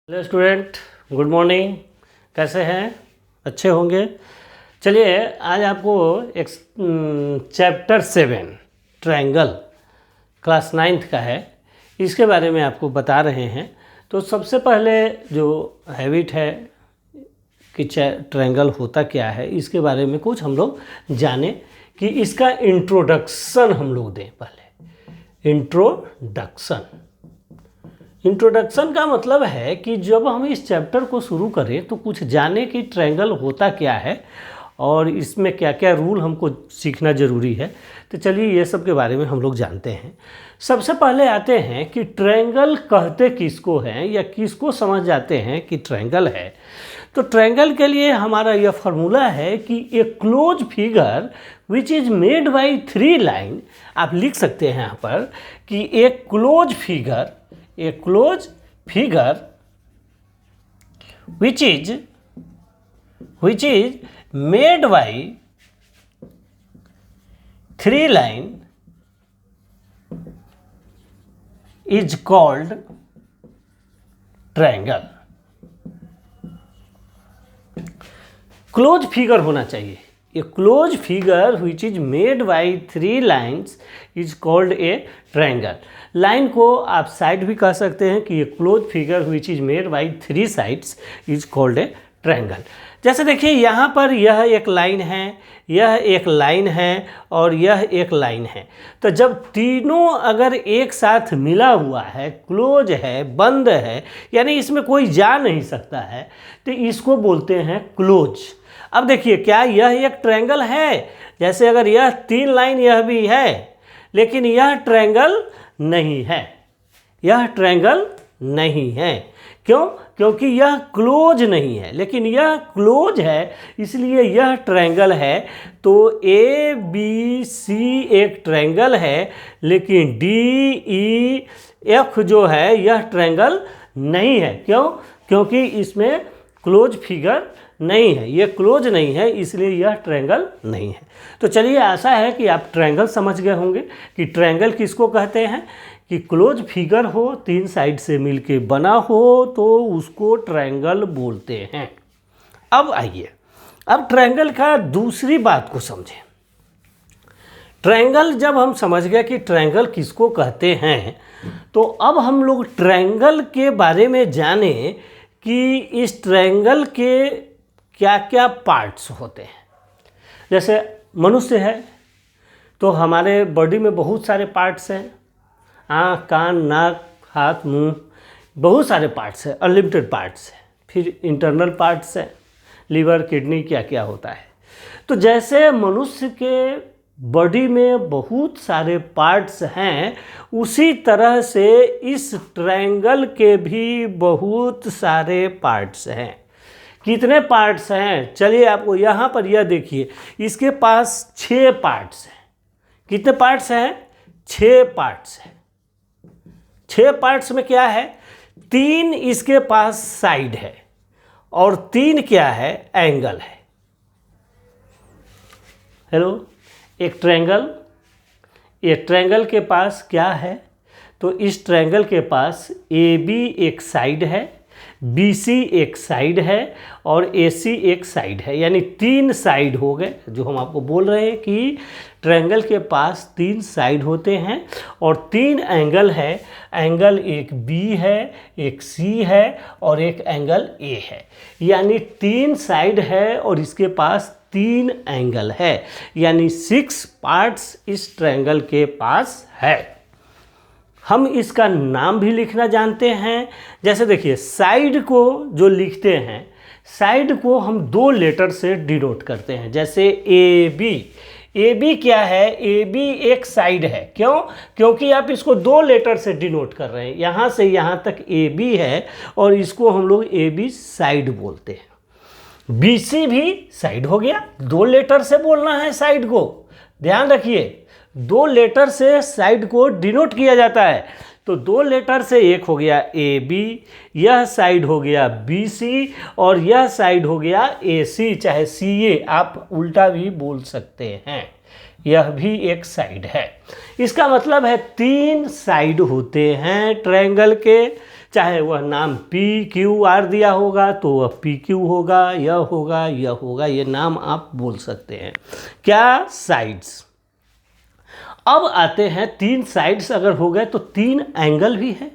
Hello student, good morning. कैसे हैं? अच्छे होंगे। चलिए आज आपको एक चैप्टर 7 ट्रायंगल क्लास 9th का है, इसके बारे में आपको बता रहे हैं। तो सबसे पहले जो हैबिट है कि ट्रायंगल होता क्या है, इसके बारे में कुछ हम लोग जाने कि इसका इंट्रोडक्शन हम लोग दें। पहले इंट्रोडक्शन का मतलब है कि जब हम इस चैप्टर को शुरू करें तो कुछ जाने कि ट्रायंगल होता क्या है और इसमें क्या क्या रूल हमको सीखना ज़रूरी है। तो चलिए ये सब के बारे में हम लोग जानते हैं। सबसे पहले आते हैं कि ट्रायंगल कहते किसको हैं या किसको समझ जाते हैं कि ट्रायंगल है। तो ट्रायंगल के लिए हमारा यह फार्मूला है कि a close figure which is made by 3 line. आप लिख सकते हैं यहाँ पर कि a close figure which is made by 3 line is called triangle। Close figure होना चाहिए। A close figure which is made by 3 lines is called a triangle. Line को आप साइड भी कह सकते हैं कि a close figure which is made by 3 sides is called a triangle. जैसे देखिए यहाँ पर यह एक लाइन है, यह एक लाइन है और यह एक लाइन है। तो जब तीनों अगर एक साथ मिला हुआ है, क्लोज है, बंद है, यानी इसमें कोई जा नहीं सकता है, तो इसको बोलते हैं क्लोज। अब देखिए क्या यह एक ट्रायंगल है? जैसे अगर यह 3 लाइन यह भी है, लेकिन यह ट्रायंगल नहीं है, यह ट्रायंगल नहीं है। क्यों? क्योंकि यह क्लोज नहीं है, लेकिन यह क्लोज है, इसलिए यह ट्रायंगल है। तो ए बी सी एक ट्रायंगल है, लेकिन डी ई एफ जो है यह ट्रायंगल नहीं है। क्यों? क्योंकि इसमें क्लोज फिगर नहीं है, ये क्लोज नहीं है, इसलिए यह ट्रायंगल नहीं है। तो चलिए आशा है कि आप ट्रायंगल समझ गए होंगे कि ट्रायंगल किसको कहते हैं। कि क्लोज फिगर हो, 3 साइड से मिलके बना हो तो उसको ट्रायंगल बोलते हैं। अब आइए, अब ट्रायंगल का दूसरी बात को समझें। ट्रायंगल जब हम समझ गए कि ट्रायंगल किसको कहते हैं, तो अब हम लोग ट्रायंगल के बारे में जाने कि इस ट्रायंगल के क्या क्या पार्ट्स होते हैं। जैसे मनुष्य है तो हमारे बॉडी में बहुत सारे पार्ट्स हैं, आँख, कान, नाक, हाथ, मुंह, बहुत सारे पार्ट्स हैं, अनलिमिटेड पार्ट्स हैं। फिर इंटरनल पार्ट्स हैं, लीवर, किडनी, क्या क्या होता है। तो जैसे मनुष्य के बॉडी में बहुत सारे पार्ट्स हैं, उसी तरह से इस ट्रायंगल के भी बहुत सारे पार्ट्स हैं। कितने पार्ट्स हैं? चलिए आपको यहाँ पर यह देखिए, इसके पास 6 पार्ट्स हैं। कितने पार्ट्स हैं? 6 पार्ट्स हैं। 6 पार्ट्स में क्या है? 3 इसके पास साइड है और 3 क्या है? एंगल है। हेलो, एक ट्रायंगल, ये ट्रायंगल के पास क्या है? तो इस ट्रायंगल के पास ए बी एक साइड है, बी सी एक साइड है और ए सी एक साइड है, यानी 3 साइड हो गए। जो हम आपको बोल रहे हैं कि ट्रायंगल के पास 3 साइड होते हैं और 3 एंगल है। एंगल एक बी है, एक सी है और एक एंगल ए है, यानी 3 साइड है और इसके पास 3 एंगल है, यानी 6 पार्ट्स इस ट्रायंगल के पास है। हम इसका नाम भी लिखना जानते हैं। जैसे देखिए, साइड को जो लिखते हैं, साइड को हम 2 लेटर से डिनोट करते हैं। जैसे ए बी, ए बी क्या है? ए बी एक साइड है। क्यों? क्योंकि आप इसको 2 लेटर से डिनोट कर रहे हैं। यहाँ से यहाँ तक ए बी है और इसको हम लोग ए बी साइड बोलते हैं। बी सी भी साइड हो गया, 2 लेटर से बोलना है साइड को, ध्यान रखिए। 2 लेटर से साइड को डिनोट किया जाता है। तो 2 लेटर से एक हो गया ए बी, यह साइड हो गया बी सी और यह साइड हो गया ए सी, चाहे सी ए आप उल्टा भी बोल सकते हैं। यह भी एक साइड है। इसका मतलब है 3 साइड होते हैं ट्रायंगल के। चाहे वह नाम PQR दिया होगा तो वह PQ होगा, यह होगा, यह होगा, ये नाम आप बोल सकते हैं। क्या? साइड्स। अब आते हैं 3 साइड्स अगर हो गए तो 3 एंगल भी है।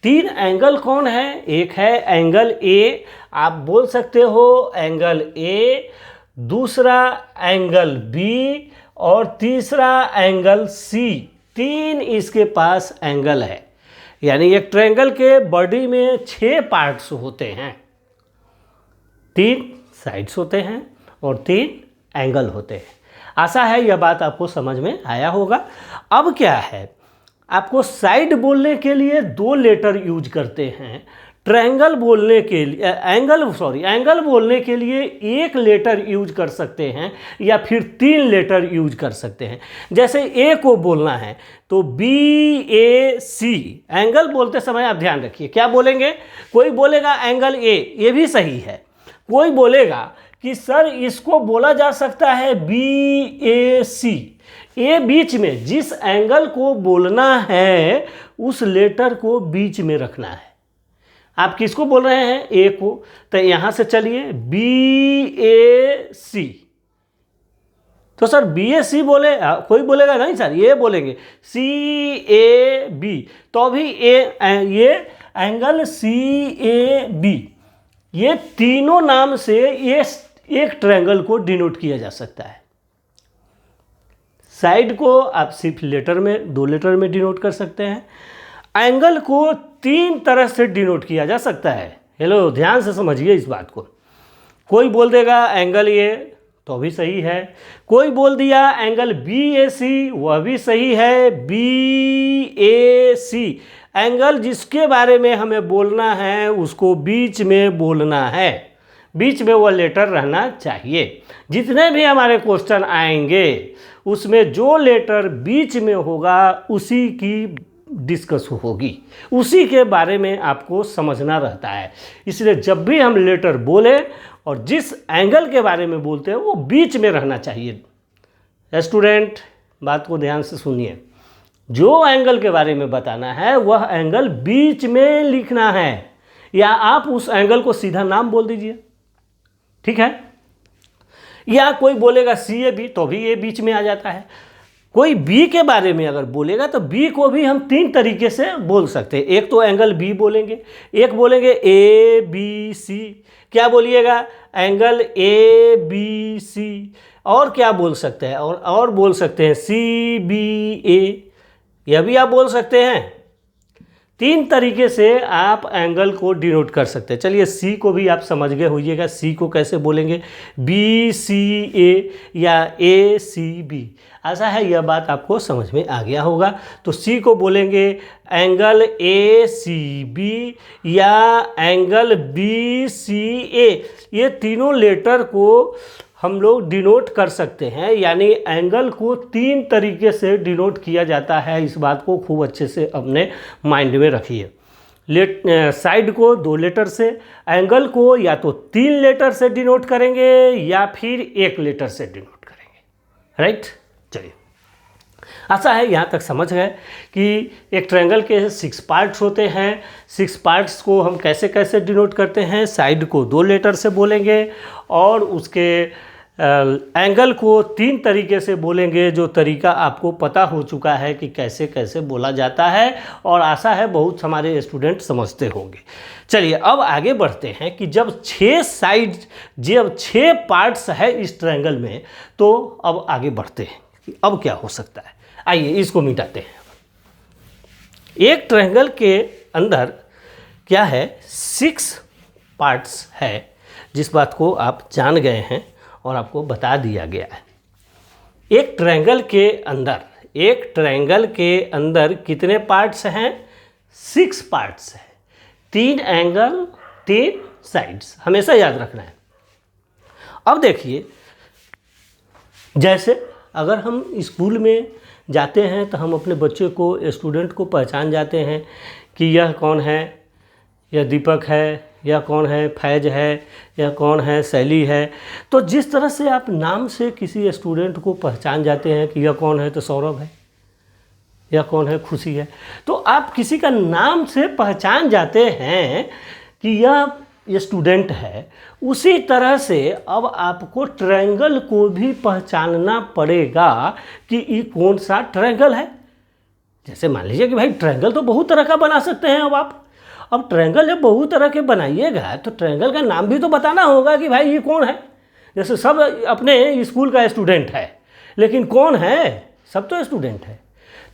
3 एंगल कौन है? एक है एंगल ए, आप बोल सकते हो एंगल ए, दूसरा एंगल बी और तीसरा एंगल सी। 3 इसके पास एंगल है। यानी एक ट्रायंगल के बॉडी में 6 पार्ट्स होते हैं, 3 साइड्स होते हैं और 3 एंगल होते हैं। आशा है यह बात आपको समझ में आया होगा। अब क्या है, आपको साइड बोलने के लिए 2 लेटर यूज करते हैं, ट्रायंगल बोलने के लिए एंगल बोलने के लिए 1 लेटर यूज कर सकते हैं या फिर 3 लेटर यूज कर सकते हैं। जैसे ए को बोलना है तो BAC, एंगल बोलते समय आप ध्यान रखिए क्या बोलेंगे। कोई बोलेगा एंगल ए, ये भी सही है। कोई बोलेगा कि सर इसको बोला जा सकता है BAC। ए बीच में, जिस एंगल को बोलना है उस लेटर को बीच में रखना है। आप किसको बोल रहे हैं? ए को, तो यहां से चलिए BAC। तो सर BAC बोले, कोई बोलेगा नहीं सर ये बोलेंगे CAB, तो अभी ये एंगल CAB, ये तीनों नाम से ये एक ट्रायंगल को डिनोट किया जा सकता है। साइड को आप सिर्फ लेटर में, 2 लेटर में डिनोट कर सकते हैं। एंगल को 3 तरह से डिनोट किया जा सकता है। हेलो, ध्यान से समझिए इस बात को। कोई बोल देगा एंगल ए, तो भी सही है। कोई बोल दिया एंगल BAC, वह भी सही है। BAC एंगल जिसके बारे में हमें बोलना है उसको बीच में बोलना है, बीच में वह लेटर रहना चाहिए। जितने भी हमारे क्वेश्चन आएंगे उसमें जो लेटर बीच में होगा उसी की डिस्कस होगी, उसी के बारे में आपको समझना रहता है। इसलिए जब भी हम लेटर बोले और जिस एंगल के बारे में बोलते हैं वो बीच में रहना चाहिए। स्टूडेंट, बात को ध्यान से सुनिए। जो एंगल के बारे में बताना है वह एंगल बीच में लिखना है, या आप उस एंगल को सीधा नाम बोल दीजिए, ठीक है। या कोई बोलेगा CAB, तो भी ये बीच में आ जाता है। कोई B के बारे में अगर बोलेगा तो B को भी हम 3 तरीके से बोल सकते हैं। एक तो एंगल B बोलेंगे, एक बोलेंगे ABC, क्या बोलिएगा? Angle ABC। और क्या बोल सकते हैं? और बोल सकते हैं CBA, यह भी आप बोल सकते हैं। 3 तरीके से आप एंगल को डिनोट कर सकते हैं। चलिए C को भी आप समझ गए होइएगा, C को कैसे बोलेंगे, BCA या ACB। ऐसा है, यह बात आपको समझ में आ गया होगा। तो C को बोलेंगे एंगल ACB या एंगल BCA। ये तीनों लेटर को हम लोग डिनोट कर सकते हैं, यानी एंगल को 3 तरीके से डिनोट किया जाता है। इस बात को खूब अच्छे से अपने माइंड में रखिए। साइड को 2 लेटर से, एंगल को या तो 3 लेटर से डिनोट करेंगे या फिर 1 लेटर से डिनोट करेंगे। राइट, चलिए, आशा है यहाँ तक समझ गए कि एक ट्रायंगल के 6 पार्ट्स होते हैं। 6 पार्ट्स को हम कैसे कैसे डिनोट करते हैं। साइड को 2 लेटर से बोलेंगे और उसके एंगल को 3 तरीके से बोलेंगे, जो तरीका आपको पता हो चुका है कि कैसे कैसे बोला जाता है, और आशा है बहुत हमारे स्टूडेंट समझते होंगे। चलिए अब आगे बढ़ते हैं कि जब 6 पार्ट्स है इस ट्रायंगल में, तो अब आगे बढ़ते हैं कि अब क्या हो सकता है। आइए इसको मिटाते हैं। एक ट्रायंगल के अंदर क्या है, 6 पार्ट्स है, जिस बात को आप जान गए हैं और आपको बता दिया गया है। एक ट्रायंगल के अंदर कितने पार्ट्स हैं? 6 पार्ट्स हैं। 3 एंगल, 3 साइड्स, हमेशा याद रखना है। अब देखिए, जैसे अगर हम स्कूल में जाते हैं तो हम अपने बच्चे को, स्टूडेंट को पहचान जाते हैं कि यह कौन है, यह दीपक है, यह कौन है, फैज है, यह कौन है, शैली है। तो जिस तरह से आप नाम से किसी स्टूडेंट को पहचान जाते हैं कि यह कौन है, तो सौरभ है, यह कौन है? खुशी है। तो आप किसी का नाम से पहचान जाते हैं कि यह स्टूडेंट है। उसी तरह से अब आपको ट्रायंगल को भी पहचानना पड़ेगा कि ये कौन सा ट्रायंगल है। जैसे मान लीजिए कि भाई ट्रायंगल तो बहुत तरह का बना सकते हैं। अब ट्रायंगल जब बहुत तरह के बनाइएगा तो ट्रायंगल का नाम भी तो बताना होगा कि भाई ये कौन है। जैसे सब अपने स्कूल का स्टूडेंट है, लेकिन कौन है? सब तो स्टूडेंट है।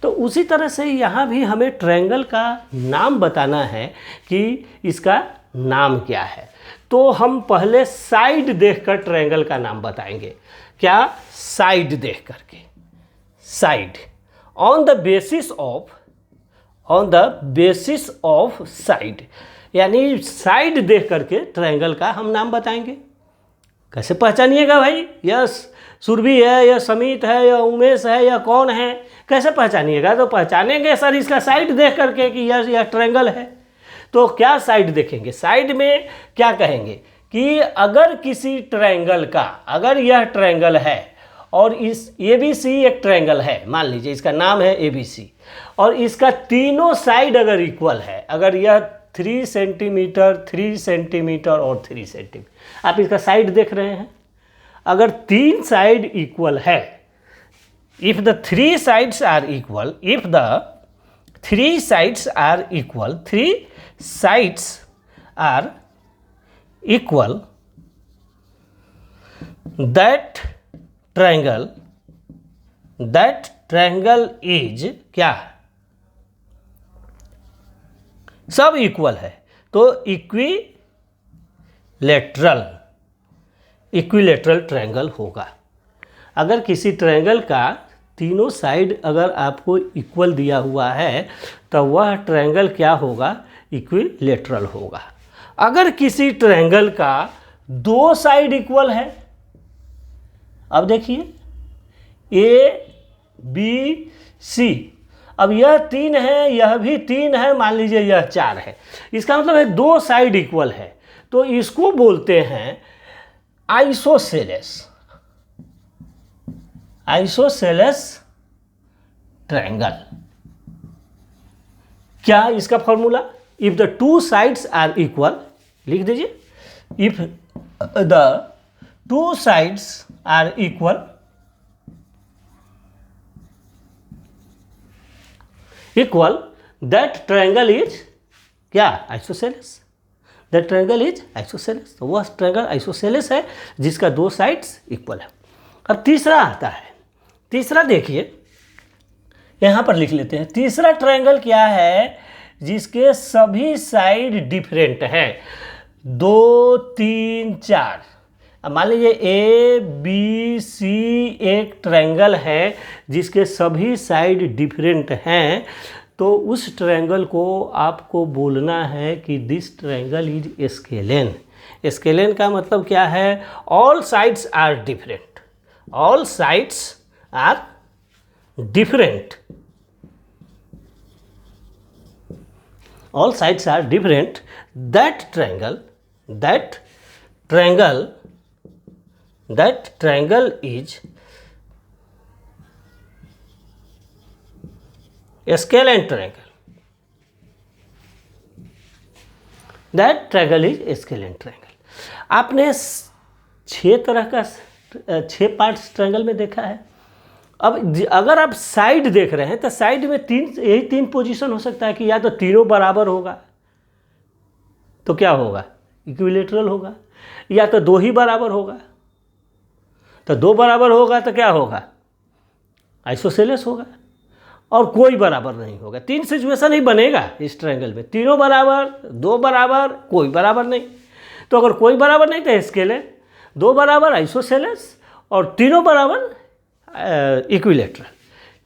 तो उसी तरह से यहाँ भी हमें ट्रायंगल का नाम बताना है कि इसका नाम क्या है। तो हम पहले साइड देखकर ट्रायंगल का नाम बताएंगे। क्या? साइड देख करके। Side on the basis of side, यानी साइड देख करके ट्रायंगल का हम नाम बताएंगे। कैसे पहचानिएगा भाई? यस सुरभि है या समित है या उमेश है या कौन है, कैसे पहचानिएगा? तो पहचानेंगे सर इसका साइड देख करके कि यह ट्रायंगल है। तो क्या साइड देखेंगे? साइड में क्या कहेंगे कि अगर किसी ट्रायंगल का, अगर यह ट्रायंगल है और इस ABC एक ट्रायंगल है, मान लीजिए इसका नाम है ABC, और इसका तीनों साइड अगर इक्वल है, अगर यह 3 सेंटीमीटर 3 सेंटीमीटर और 3 सेंटीमीटर, आप इसका साइड देख रहे हैं। अगर 3 साइड इक्वल है, if the 3 sides are equal, if the 3 sides are equal, 3 sides are equal, that triangle is क्या? सब इक्वल है तो इक्विलेटरल ट्रायंगल होगा। अगर किसी ट्रायंगल का तीनों साइड अगर आपको इक्वल दिया हुआ है तो वह ट्रायंगल क्या होगा? इक्विलेटरल होगा। अगर किसी ट्रायंगल का 2 साइड इक्वल है, अब देखिए ABC, अब यह 3 है, यह भी 3 है, मान लीजिए यह 4 है, इसका मतलब है 2 साइड इक्वल है, तो इसको बोलते हैं आइसोसेलेस ट्रायंगल। क्या इसका formula? If the 2 sides are equal, लिख दीजिए, if the 2 sides are equal, that triangle is क्या? Isosceles. That triangle is isosceles. तो वह ट्रायंगल आइसोसेलेस है जिसका 2 साइड्स इक्वल है। अब तीसरा आता है। तीसरा देखिए, यहाँ पर लिख लेते हैं। तीसरा ट्रायंगल क्या है? जिसके सभी साइड डिफरेंट हैं, 2 3 4। अब मान लीजिए ABC एक ट्रायंगल है जिसके सभी साइड डिफरेंट हैं, तो उस ट्रायंगल को आपको बोलना है कि this triangle is scalene. Scalene का मतलब क्या है? All sides are different. All sides are different. All sides are different. That triangle is scalene triangle. That triangle is scalene triangle. आपने 6 तरह का 6 पार्ट्स ट्रायंगल में देखा है। अब अगर आप साइड देख रहे हैं तो साइड में यही 3 पोजीशन हो सकता है कि या तो तीनों बराबर होगा तो क्या होगा? इक्विलेटरल होगा, या तो 2 ही बराबर होगा, तो 2 बराबर होगा तो क्या होगा? आइसोसेलेस होगा, और कोई बराबर नहीं होगा। 3 सिचुएशन ही बनेगा इस ट्रायंगल में, तीनों बराबर, 2 बराबर, कोई बराबर नहीं। तो अगर कोई बराबर नहीं तो स्केलेन, 2 बराबर आइसोसेलेस, और तीनों बराबर इक्विलेटरल।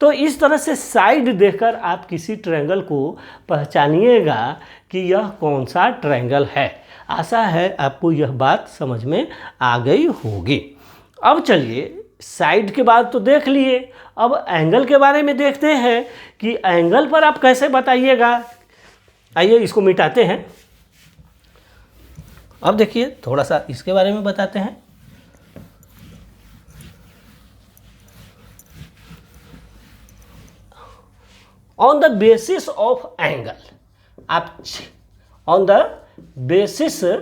तो इस तरह से साइड देखकर आप किसी ट्रायंगल को पहचानिएगा कि यह कौन सा ट्रायंगल है। आशा है आपको यह बात समझ में आ गई होगी। अब चलिए, साइड के बाद तो देख लिए, अब एंगल के बारे में देखते हैं कि एंगल पर आप कैसे बताइएगा। आइए इसको मिटाते हैं। अब देखिए थोड़ा सा इसके बारे में बताते हैं। On the basis of angle, आप ऑन द बेसिस